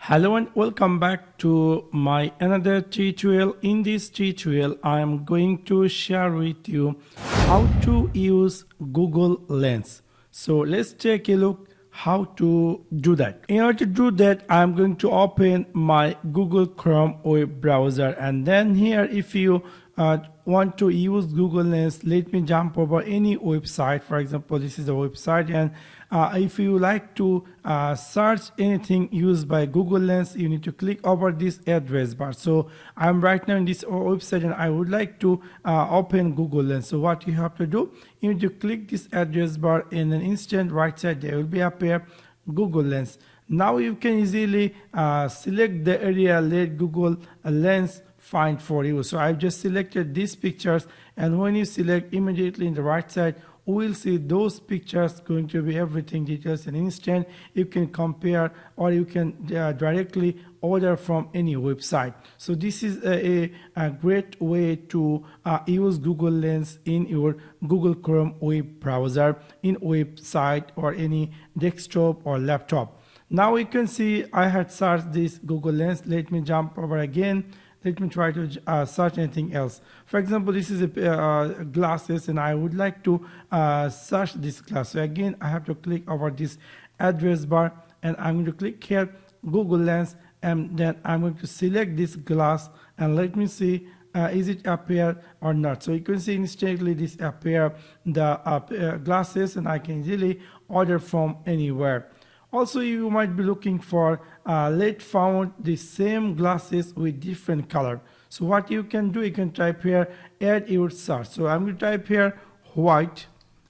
Hello and welcome back to my another tutorial. In this tutorial I am going to share with you how to use Google Lens. So let's take a look how to do that. In order to do that, I'm going to open my Google Chrome web browser, and then here if you want to use Google Lens, let me jump over any website. For example, this is a website, and if you like to search anything used by Google Lens, you need to click over this address bar. So I'm right now in this website and I would like to open Google Lens. So what you have to do, you need to click this address bar. In an instant right side there will be appear Google Lens. Now you can easily select the area, let Google Lens find for you. So I've just selected these pictures, and when you select, immediately in the right side we'll see those pictures going to be everything details. In an instant you can compare, or you can directly order from any website. So this is a great way to use Google Lens in your Google Chrome web browser, in website or any desktop or laptop. Now you can see I had searched this Google Lens. Let me jump over again. Let me try to search anything else. For example, this is a glasses, and I would like to search this glass. So again, I have to click over this address bar, and I'm going to click here Google Lens, and then I'm going to select this glass, and let me see is it appear or not. So you can see instantly this appear the glasses, and I can easily order from anywhere. Also, you might be looking for let found the same glasses with different color. So what you can do, you can type here add your search. So I'm going to type here white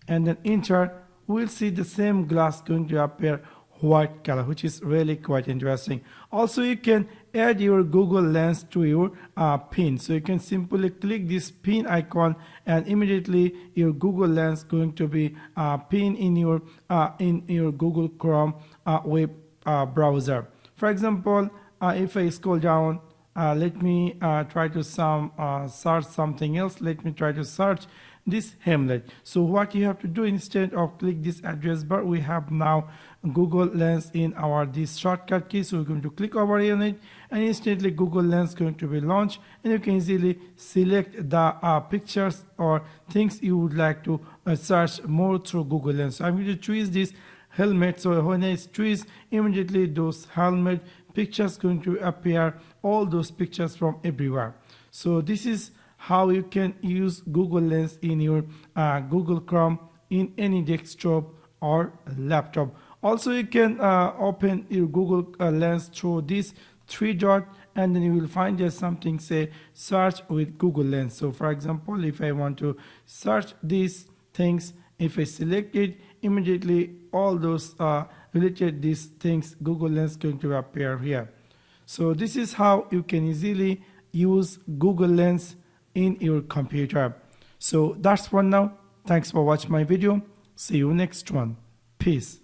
and then enter. We'll see the same glass going to appear white color, which is really quite interesting. Also, you can add your Google Lens to your pin. So you can simply click this pin icon, and immediately your Google Lens going to be pinned in your Google Chrome web browser. For example, if I scroll down, let me try to search something else. Let me try to search this Hamlet. So what you have to do, instead of click this address bar, we have now Google Lens in our this shortcut key. So we're going to click over on it, and instantly Google Lens going to be launched, and you can easily select the pictures or things you would like to search more through Google Lens. So I'm going to choose this helmet. So when I choose, immediately those helmet pictures going to appear, all those pictures from everywhere. So this is how you can use Google Lens in your Google Chrome in any desktop or laptop. Also, you can open your Google Lens through this three dot, and then you will find there's something say search with Google Lens. So for example, if I want to search these things, if I select it, immediately all those related these things Google Lens going to appear here. So this is how you can easily use Google Lens in your computer. So that's one now. Thanks for watching my video. See you next one. Peace.